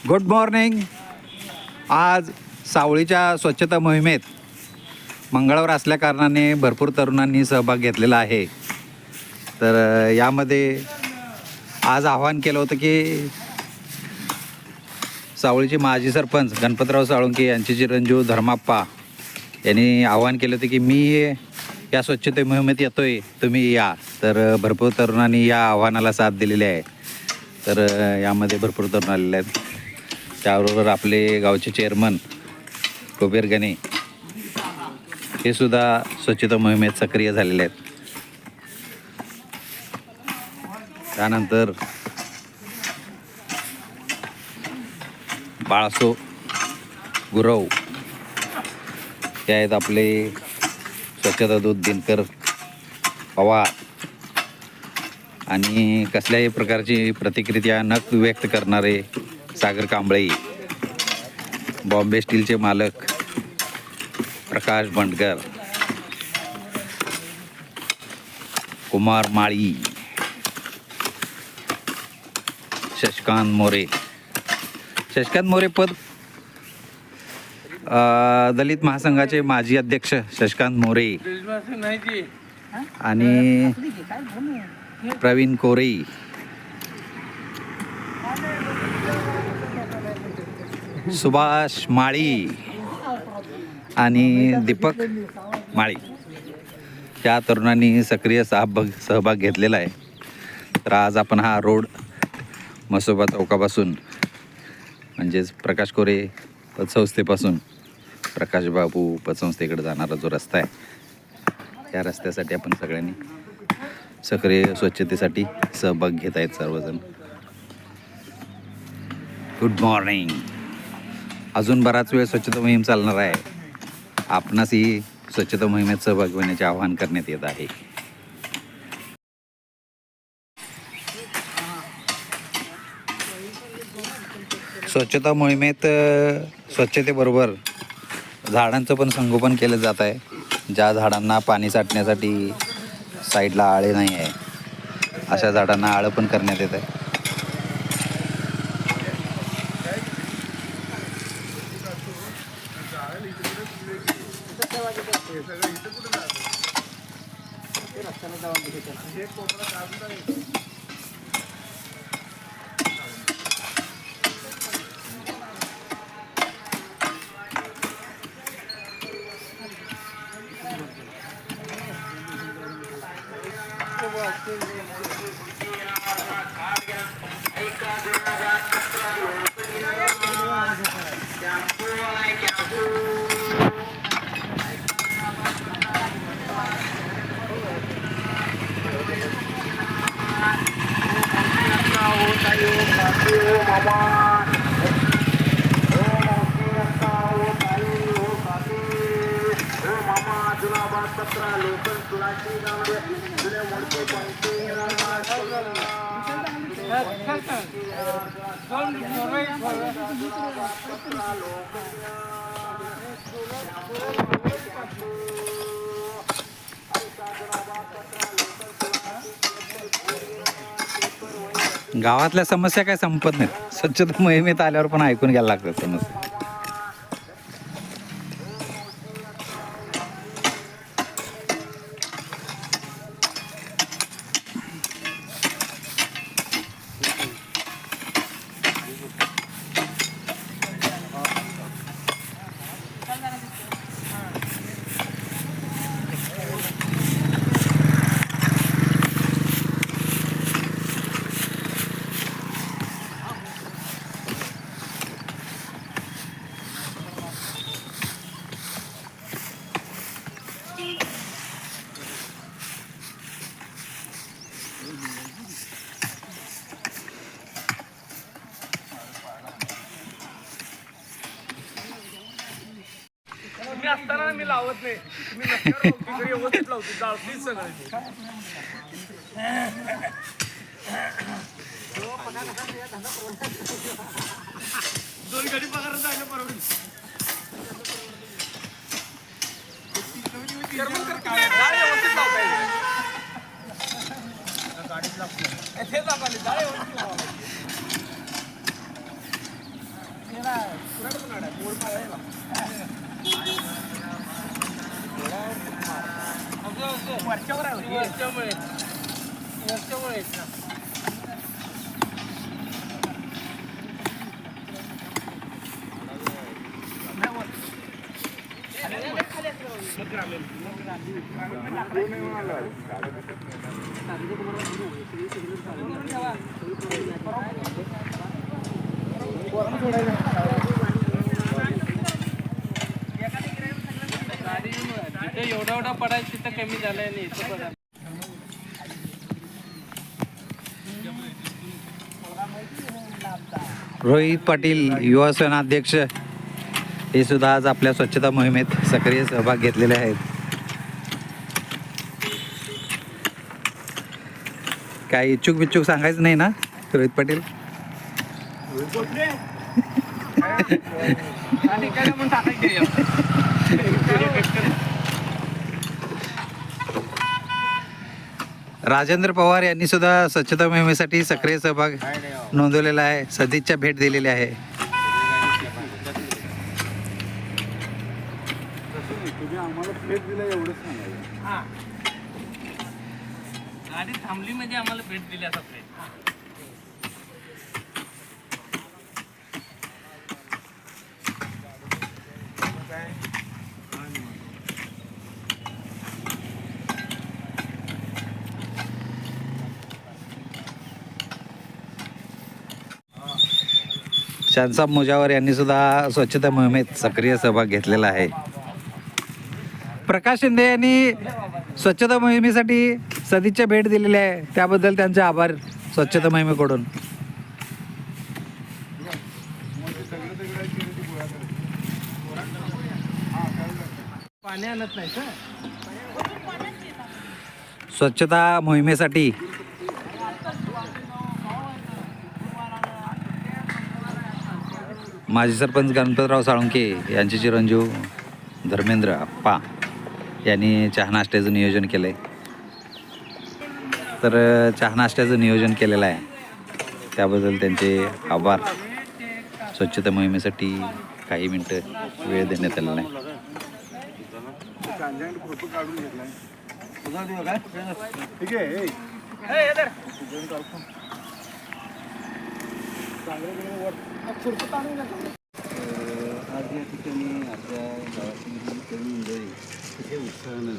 Good morning. आज सावळीच्या स्वच्छता मोहिमेत मंगळवार असल्याकारणाने भरपूर तरुणांनी सहभाग घेतलेला आहे. तर यामध्ये आज आवाहन केलं होतं की सावळीचे माजी सरपंच गणपतराव साळुंके यांचे चिरंजीव धर्माप्पा यांनी आवाहन केलं होतं की मी या स्वच्छते मोहिमेत येतो आहे, तुम्ही या. तर भरपूर तरुणांनी या आव्हानाला साथ दिलेली आहे. तर यामध्ये भरपूर तरुण आलेले आहेत. त्याबरोबर आपले गावचे चेअरमन कुबेर गणे हे सुद्धा स्वच्छता मोहिमेत सक्रिय झालेले आहेत. त्यानंतर बाळासो गुरव हे आहेत आपले स्वच्छता दूत दिनकर पवार. आणि कसल्याही प्रकारची प्रतिक्रिया न व्यक्त करणारे सागर कांबळे, बॉम्बे स्टीलचे मालक प्रकाश बंडकर, कुमार माळी, शशिकांत मोरे. शशिकांत मोरे पद दलित महासंघाचे माजी अध्यक्ष शशिकांत मोरे आणि प्रवीण कोरे, सुभाष माळी आणि दीपक माळी या तरुणांनी सक्रिय सहभाग घेतलेला आहे. तर आज आपण हा रोड मसोबा चौकापासून म्हणजेच प्रकाश कोरे पतसंस्थेपासून प्रकाश बाबू पतसंस्थेकडे जाणारा जो रस्ता आहे या रस्त्यासाठी आपण सगळ्यांनी सक्रिय स्वच्छतेसाठी सहभाग घेत आहेत सर्वजण. Good morning. अजून बराच वेळ स्वच्छता मोहीम चालणार आहे. आपणास ही स्वच्छता मोहिमेत सहभागी होण्याचे आवाहन करण्यात येत आहे. स्वच्छता मोहिमेत स्वच्छतेबरोबर झाडांचं पण संगोपन केलं जात आहे. ज्या झाडांना पाणी साठण्यासाठी साईडला आळे नाही आहे अशा झाडांना आळं पण करण्यात येत आहे. गावातल्या समस्या काय संपत नाहीत. स्वच्छता मोहिमेत आल्यावर पण ऐकून घ्यायला लागतात समस्या. असताना मी लावत नाही. तुम्ही व्यवस्थित लावतो डाळ प्लीज सगळं. दोन गाडी पगार जायला परवडेल. डाळ व्यवस्थित लावता येईल. गाडीत लागतो. वरच्यावर आहे होती. वरच्यामुळे गाडी जिथं एवढा एवढा पडायचं तिथं कमी झालंय आणि इथं बघा. रोहित पाटील युवा सेनाध्यक्ष हे सुद्धा आज आपल्या स्वच्छता मोहिमेत सक्रिय सहभाग घेतलेले आहेत. काही इच्छुक बिच्छुक सांगायचं नाही ना रोहित पाटील? आणि काय म्हणून टाकायचे राजेंद्र पवार यांनी सुद्धा स्वच्छता मोहिमेसाठी सक्रिय सहभाग नोंदवलेला आहे. सदिच्छा भेट दिलेली आहे. आम्हाला प्लेट दिला एवढंच सांगायचं. हा गाडी थांबली म्हणजे आम्हाला भेट दिली असा प्लेट. शानसाब मुजावर यांनी सुद्धा स्वच्छता मोहिमेत सक्रिय सहभाग घेतलेला आहे. प्रकाश शिंदे यांनी स्वच्छता मोहिमेसाठी सदिच्छा भेट दिलेली आहे. त्याबद्दल त्यांचे आभार स्वच्छता मोहिमेकडून. पाणी आणत नाही सर. स्वच्छता मोहिमेसाठी माजी सरपंच गणपतराव साळुंके यांचे चिरंजीव धर्मेंद्र अप्पा यांनी चहा नाश्त्याचं नियोजन केलं आहे. तर चहा नाश्त्याचं नियोजन केलेलं आहे, त्याबद्दल त्यांचे आभार. स्वच्छता मोहिमेसाठी काही मिनटं वेळ देण्यात आलेला आहे. फोटो काढून घेतलाय. ठीक आहे. आज या ठिकाणी आपल्या गावातील तरुण मंडळी हे उत्साहानं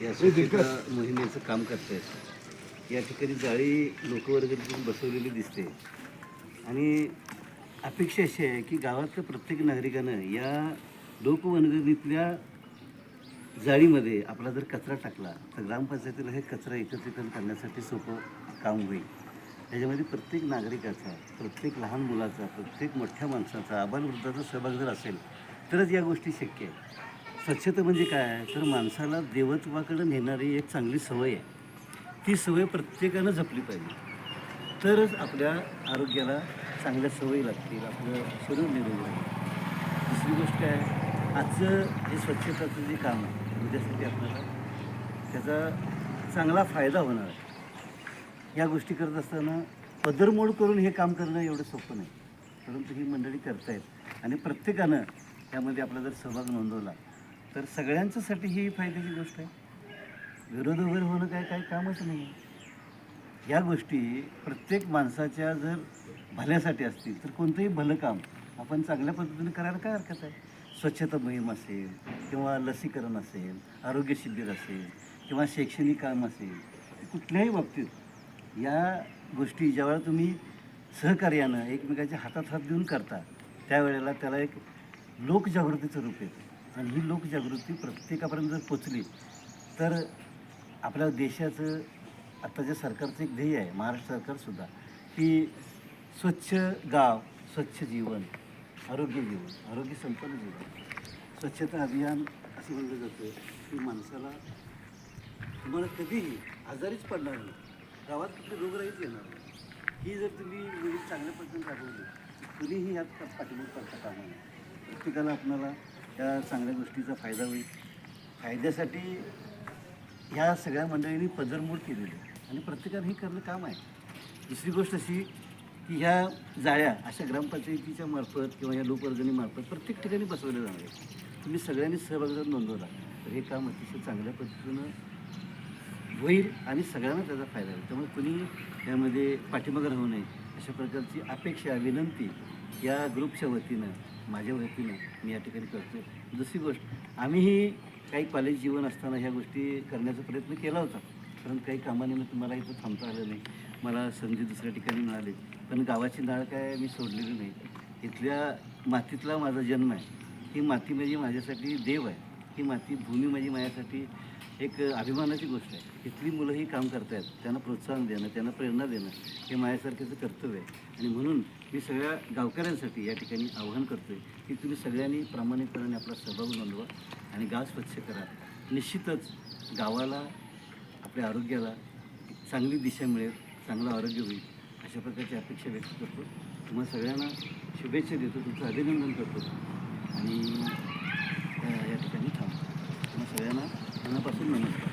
या स्वच्छता मोहिमेचं काम करत आहेत. या ठिकाणी जाळी लोकवर्गणीतून बसवलेली दिसते आणि अपेक्षा अशी आहे की गावातल्या प्रत्येक नागरिकानं या लोकवनगणीतल्या जाळीमध्ये आपला जर कचरा टाकला तर ग्रामपंचायतीला हे कचरा एकत्रीकरण करण्यासाठी सोपं काम होईल. त्याच्यामध्ये प्रत्येक नागरिकाचा, प्रत्येक लहान मुलाचा, प्रत्येक मोठ्या माणसाचा, आबालवृद्धाचा सहभाग जर असेल तरच या गोष्टी शक्य आहे. स्वच्छता म्हणजे काय आहे तर माणसाला देवत्वाकडे नेणारी एक चांगली सवय आहे. ती सवय प्रत्येकानं जपली पाहिजे, तरच आपल्या आरोग्याला चांगल्या सवयी लागतील, आपलं शरीर निरोगी राहील. दुसरी गोष्ट आहे, आजचं हे स्वच्छताचं जे काम आहे उद्यासाठी आपल्याला त्याचा चांगला फायदा होणार आहे. या गोष्टी करत असताना पदरमोड करून हे काम करणं एवढं सोपं नाही, परंतु ही मंडळी करतायत आणि प्रत्येकानं त्यामध्ये आपला जर सहभाग नोंदवला तर सगळ्यांच्यासाठी ही फायद्याची गोष्ट आहे. विरोध वगैरे होणं काही कामच नाही आहे. या गोष्टी प्रत्येक माणसाच्या जर भल्यासाठी असतील तर कोणतंही भलं काम आपण चांगल्या पद्धतीने करायला काय हरकत आहे. स्वच्छता मोहीम असेल किंवा लसीकरण असेल, आरोग्य शिबिर असेल किंवा शैक्षणिक काम असेल, कुठल्याही बाबतीत या गोष्टी ज्यावेळेला तुम्ही सहकार्यानं एकमेकाच्या हातात हात देऊन करता त्यावेळेला त्याला एक लोकजागृतीचं रूप येतं आणि ही लोकजागृती प्रत्येकापर्यंत जर पोचली तर आपल्या देशाचं आत्ताच्या सरकारचं एक ध्येय आहे, महाराष्ट्र सरकारसुद्धा, की स्वच्छ गाव, स्वच्छ जीवन, आरोग्य जीवन, आरोग्य संपन्न जीवन. स्वच्छता अभियान असं म्हणलं जातं की माणसाला तुम्हाला कधीही आजारीच पडणार नाही, गावात कुठले रोगराईच येणार नाही. ही जर तुम्ही म्हणजे चांगल्या पद्धतीने राबवली कुणीही ह्यात पाठिंबा करता कामा नये. प्रत्येकाला आपणाला त्या चांगल्या गोष्टीचा फायदा होईल. फायद्यासाठी ह्या सगळ्या मंडळींनी पदरमोड केलेली आहे आणि प्रत्येकाने हे करणं काम आहे. दुसरी गोष्ट अशी की ह्या जाळ्या अशा ग्रामपंचायतीच्या मार्फत किंवा या लोकवर्गणीमार्फत प्रत्येक ठिकाणी बसवल्या जाणार आहे. तुम्ही सगळ्यांनी सहभाग नोंदवला तर हे काम अतिशय चांगल्या पद्धतीनं होईल आणि सगळ्यांना त्याचा फायदा होईल. त्यामुळे कुणी यामध्ये पाठीमागं राहू नये अशा प्रकारची अपेक्षा विनंती या ग्रुपच्या वतीनं माझ्या वतीनं मी या ठिकाणी करतो. दुसरी गोष्ट आम्हीही काही कॉलेज जीवन असताना ह्या गोष्टी करण्याचा प्रयत्न केला होता, कारण काही कामानिमित्त मला इथं थांबता आलं नाही. मला संधी दुसऱ्या ठिकाणी मिळाली, पण गावाची नाळ काय मी सोडलेली नाही. इथल्या मातीतला माझा जन्म आहे. ही माती म्हणजे माझ्यासाठी देव आहे. ही मातीभूमी म्हणजे माझ्यासाठी एक अभिमानाची गोष्ट आहे. इथली मुलं ही काम करत आहेत, त्यांना प्रोत्साहन देणं, त्यांना प्रेरणा देणं हे माझ्यासारख्याचं कर्तव्य आहे. आणि म्हणून मी सगळ्या गावकऱ्यांसाठी या ठिकाणी आवाहन करतो आहे की तुम्ही सगळ्यांनी प्रामाणिकपणे आपला सहभाग नोंदवा आणि गाव स्वच्छ करा. निश्चितच गावाला, आपल्या आरोग्याला चांगली दिशा मिळेल, चांगलं आरोग्य होईल अशा प्रकारची अपेक्षा व्यक्त करतो. तुम्हाला सगळ्यांना शुभेच्छा देतो, तुमचं अभिनंदन करतो आणि या ठिकाणी थांबतो. तुम्हाला सगळ्यांना मनापासून नमस्कार.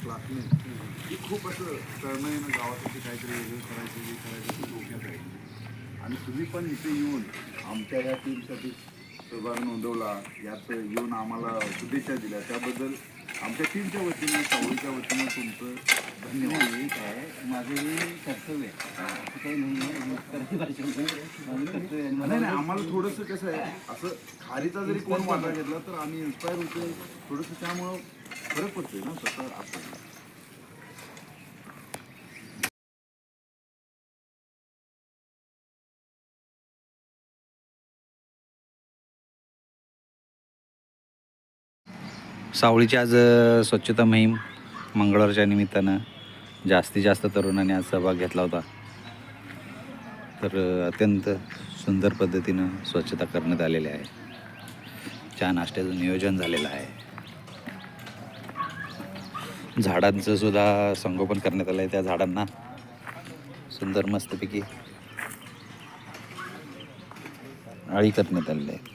क्लासने ती खूप असं तळमळीनं गावासाठी काहीतरी वेगळं करायचं हे करायचं ते डोक्यात आहे. आणि तुम्ही पण इथे येऊन आमच्या या टीमसाठी सहभाग नोंदवला, यात येऊन आम्हाला शुभेच्छा दिल्या त्याबद्दल आमच्या टीमच्या वतीनं, सावळीच्या वतीनं तुमचं धन्यवाद. हे काय माझंही कर्तव्य आहे, असं काही नाही आहे. माझं कर्तव्य आहे. नाही नाही, आम्हाला थोडंसं कसं आहे, असं खारीचा जरी कोण वाटा घेतला तर आम्ही इन्स्पायर होतो थोडंसं, त्यामुळं फरक पडतोय ना स्वतः आपण. सावळीची आज स्वच्छता मोहीम मंगळवारच्या निमित्तानं जास्तीत जास्त तरुणांनी आज सहभाग घेतला होता. तर अत्यंत सुंदर पद्धतीनं स्वच्छता करण्यात आलेली आहे. चहा नाश्त्याचं नियोजन झालेलं आहे. झाडांचं सुद्धा संगोपन करण्यात आलं आहे. त्या झाडांना सुंदर मस्तपैकी आळी करण्यात आलेली आहे.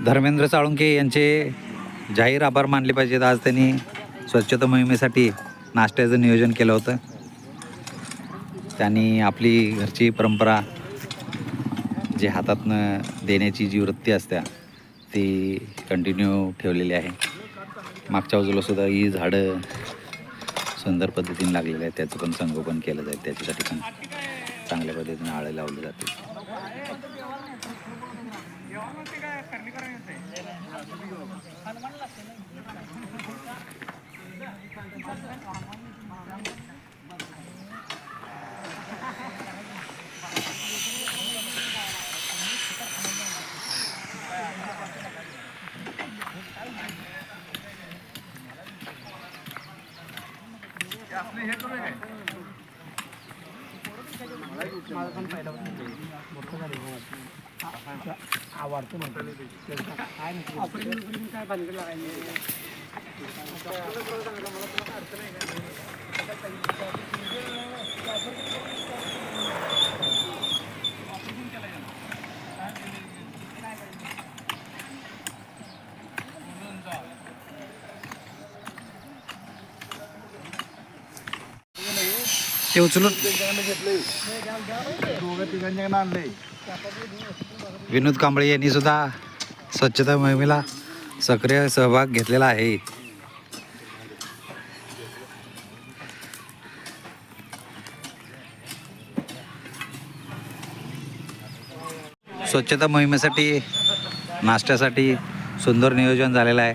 धर्मेंद्र साळुंके यांचे जाहीर आभार मानले पाहिजेत. आज त्यांनी स्वच्छता मोहिमेसाठी नाश्त्याचं नियोजन केलं होतं. त्यांनी आपली घरची परंपरा जे हातातनं देण्याची जी वृत्ती असते ती कंटिन्यू ठेवलेली आहे. मागच्या बाजूला सुद्धा ही झाडं सुंदर पद्धतीने लागलेली आहेत. त्याचं पण संगोपन केलं जाईल. त्याच्यासाठी पण चांगल्या पद्धतीने आळे लावले जातील. आवडतो काय भानगड लागायची. ते उचलून दोघं तिघांच्याकडे आणलंय. विनोद कांबळे यांनी सुद्धा स्वच्छता मोहिमेला सक्रिय सहभाग घेतलेला आहे. स्वच्छता मोहिमेसाठी नाश्त्यासाठी सुंदर नियोजन झालेलं आहे.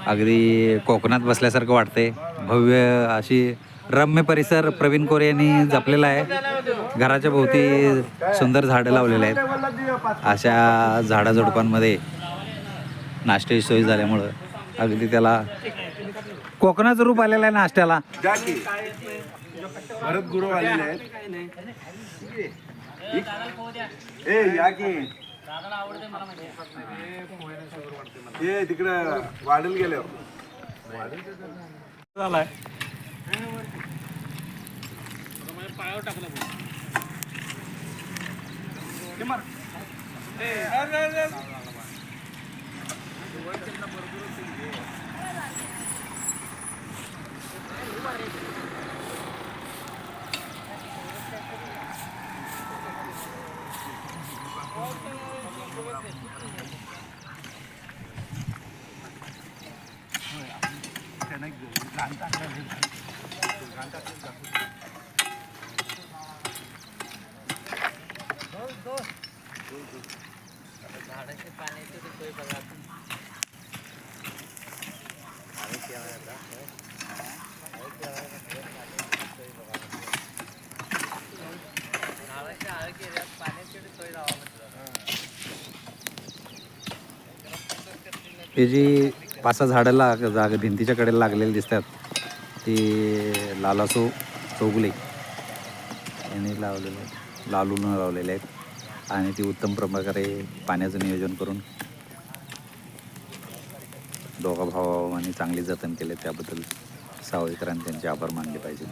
अगदी कोकणात बसल्यासारखं वाटते. भव्य अशी रम्य परिसर प्रवीण कोरे यांनी जपलेला आहे. घराच्या भोवती सुंदर झाडं लावलेली आहेत. अशा झाडाझुडपांमध्ये नाश्त्याची सोय झाल्यामुळं अगदी त्याला कोकणाचं रूप आलेलं आहे नाश्त्याला. जा की भरत गुरु आलेले आहेत. ए या की हे तिकडं वाढल गेलो. पायावर टाकलं हे जी 5-6 झाडं जागा भिंतीच्या कडेला लागलेली दिसतात ती लालासो चौगुले यांनी लावलेले आहेत, लालून लावलेले आहेत आणि ती उत्तम प्रकारे पाण्याचं नियोजन करून दोघा भावांनी चांगली जतन केले. त्याबद्दल सावळीकरांनी त्यांचे आभार मानले पाहिजे.